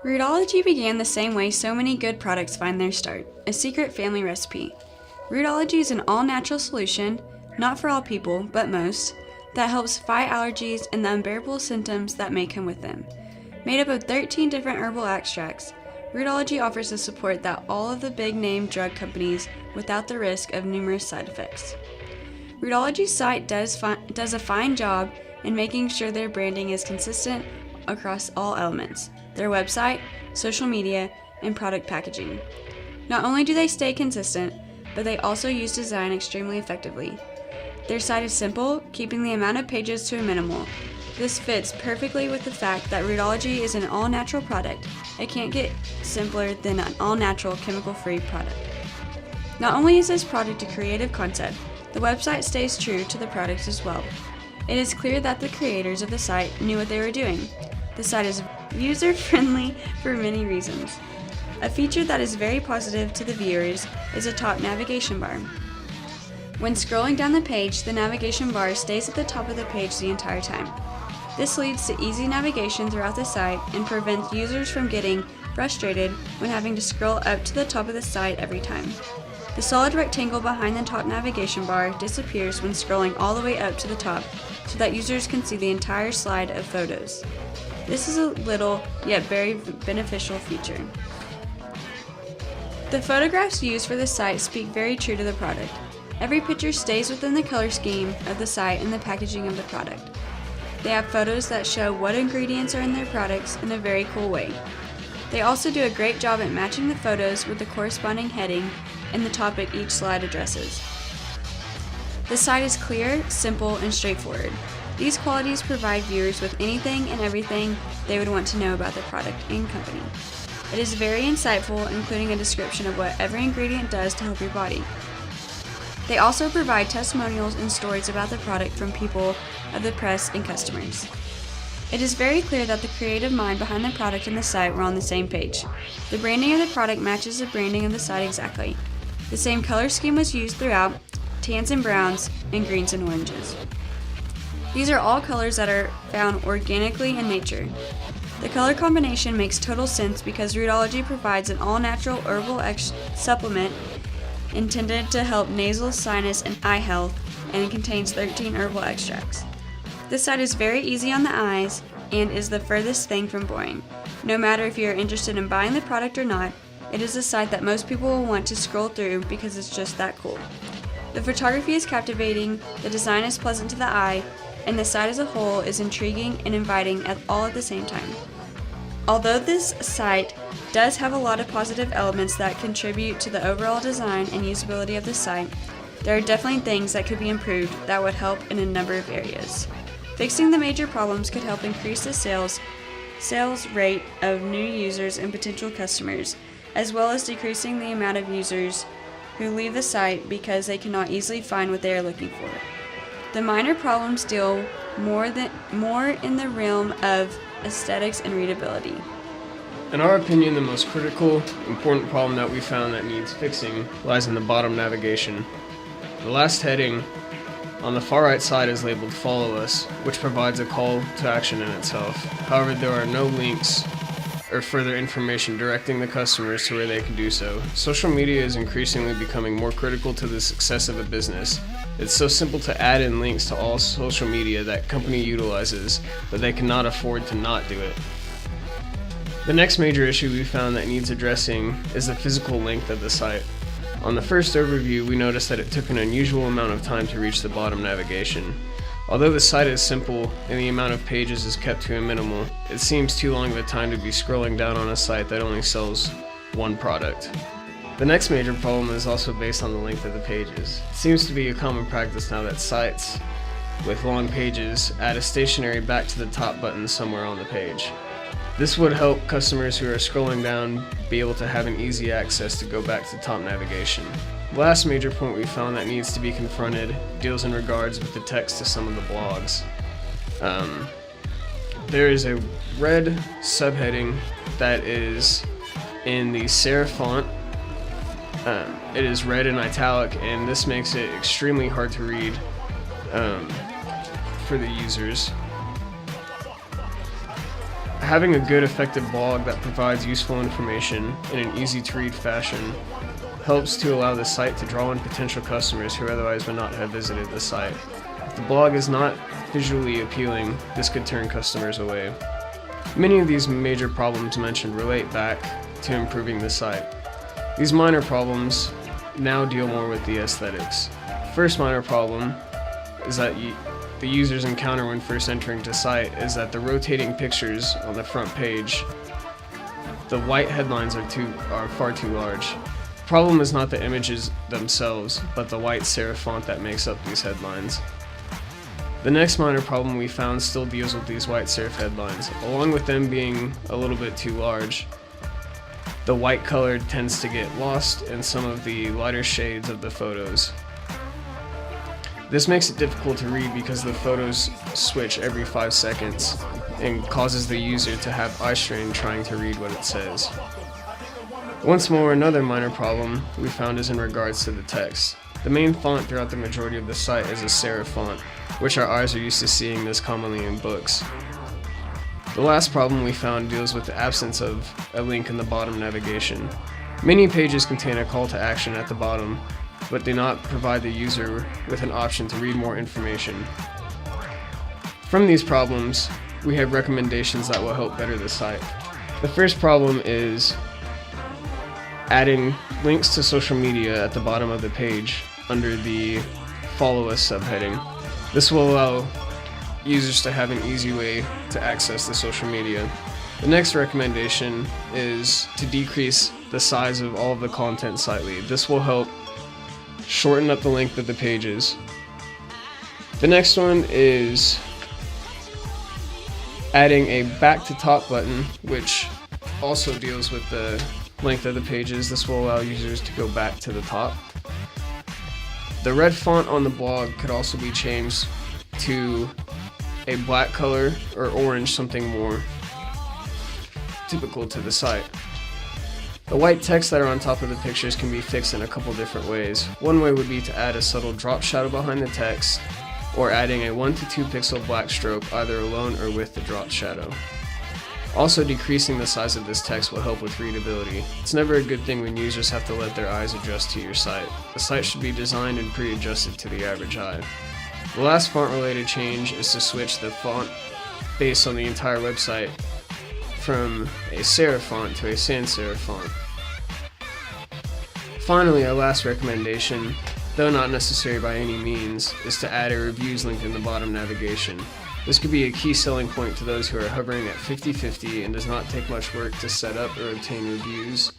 Rootology began the same way so many good products find their start, a secret family recipe. Rootology is an all-natural solution, not for all people, but most, that helps fight allergies and the unbearable symptoms that may come with them. Made up of 13 different herbal extracts, Rootology offers the support that all of the big-name drug companies without the risk of numerous side effects. Rootology's site does a fine job in making sure their branding is consistent across all elements, their website, social media, and product packaging. Not only do they stay consistent, but they also use design extremely effectively. Their site is simple, keeping the amount of pages to a minimal. This fits perfectly with the fact that Rootology is an all-natural product. It can't get simpler than an all-natural, chemical-free product. Not only is this product a creative concept, the website stays true to the product as well. It is clear that the creators of the site knew what they were doing. The site is user-friendly for many reasons. A feature that is very positive to the viewers is a top navigation bar. When scrolling down the page, the navigation bar stays at the top of the page the entire time. This leads to easy navigation throughout the site and prevents users from getting frustrated when having to scroll up to the top of the site every time. The solid rectangle behind the top navigation bar disappears when scrolling all the way up to the top so that users can see the entire slide of photos. This is a little, yet very beneficial feature. The photographs used for the site speak very true to the product. Every picture stays within the color scheme of the site and the packaging of the product. They have photos that show what ingredients are in their products in a very cool way. They also do a great job at matching the photos with the corresponding heading and the topic each slide addresses. The site is clear, simple, and straightforward. These qualities provide viewers with anything and everything they would want to know about the product and company. It is very insightful, including a description of what every ingredient does to help your body. They also provide testimonials and stories about the product from people of the press and customers. It is very clear that the creative mind behind the product and the site were on the same page. The branding of the product matches the branding of the site exactly. The same color scheme was used throughout, tans and browns, and greens and oranges. These are all colors that are found organically in nature. The color combination makes total sense because Rootology provides an all-natural herbal supplement intended to help nasal, sinus, and eye health, and it contains 13 herbal extracts. This site is very easy on the eyes and is the furthest thing from boring. No matter if you are interested in buying the product or not, it is a site that most people will want to scroll through because it's just that cool. The photography is captivating, the design is pleasant to the eye, and the site as a whole is intriguing and inviting all at the same time. Although this site does have a lot of positive elements that contribute to the overall design and usability of the site, there are definitely things that could be improved that would help in a number of areas. Fixing the major problems could help increase the sales rate of new users and potential customers, as well as decreasing the amount of users who leave the site because they cannot easily find what they are looking for. The minor problems deal more in the realm of aesthetics and readability. In our opinion, the most critical, important problem that we found that needs fixing lies in the bottom navigation. The last heading on the far right side is labeled "Follow Us," which provides a call to action in itself. However, there are no links or further information directing the customers to where they can do so. Social media is increasingly becoming more critical to the success of a business. It's so simple to add in links to all social media that company utilizes, but they cannot afford to not do it. The next major issue we found that needs addressing is the physical length of the site. On the first overview, we noticed that it took an unusual amount of time to reach the bottom navigation. Although the site is simple and the amount of pages is kept to a minimal, it seems too long of a time to be scrolling down on a site that only sells one product. The next major problem is also based on the length of the pages. It seems to be a common practice now that sites with long pages add a stationary back to the top button somewhere on the page. This would help customers who are scrolling down be able to have an easy access to go back to top navigation. The last major point we found that needs to be confronted deals in regards with the text to some of the blogs. There is a red subheading that is in the serif font. It is red and italic, and this makes it extremely hard to read for the users. Having a good, effective blog that provides useful information in an easy-to-read fashion helps to allow the site to draw in potential customers who otherwise would not have visited the site. If the blog is not visually appealing, this could turn customers away. Many of these major problems mentioned relate back to improving the site. These minor problems now deal more with the aesthetics. First minor problem is that the users encounter when first entering the site is that the rotating pictures on the front page, the white headlines are far too large. The problem is not the images themselves, but the white serif font that makes up these headlines. The next minor problem we found still deals with these white serif headlines. Along with them being a little bit too large, the white color tends to get lost in some of the lighter shades of the photos. This makes it difficult to read because the photos switch every 5 seconds and causes the user to have eye strain trying to read what it says. Once more, another minor problem we found is in regards to the text. The main font throughout the majority of the site is a serif font, which our eyes are used to seeing this commonly in books. The last problem we found deals with the absence of a link in the bottom navigation. Many pages contain a call to action at the bottom, but do not provide the user with an option to read more information. From these problems, we have recommendations that will help better the site. The first problem is adding links to social media at the bottom of the page under the Follow Us subheading. This will allow users to have an easy way to access the social media. The next recommendation is to decrease the size of all of the content slightly. This will help shorten up the length of the pages. The next one is adding a back to top button, which also deals with the length of the pages. This will allow users to go back to the top. The red font on the blog could also be changed to a black color or orange, something more typical to the site. The white text that are on top of the pictures can be fixed in a couple different ways. One way would be to add a subtle drop shadow behind the text, or adding a 1 to 2 pixel black stroke either alone or with the drop shadow. Also, decreasing the size of this text will help with readability. It's never a good thing when users have to let their eyes adjust to your site. The site should be designed and pre-adjusted to the average eye. The last font-related change is to switch the font base on the entire website from a serif font to a sans serif font. Finally, our last recommendation, though not necessary by any means, is to add a reviews link in the bottom navigation. This could be a key selling point to those who are hovering at 50-50 and does not take much work to set up or obtain reviews.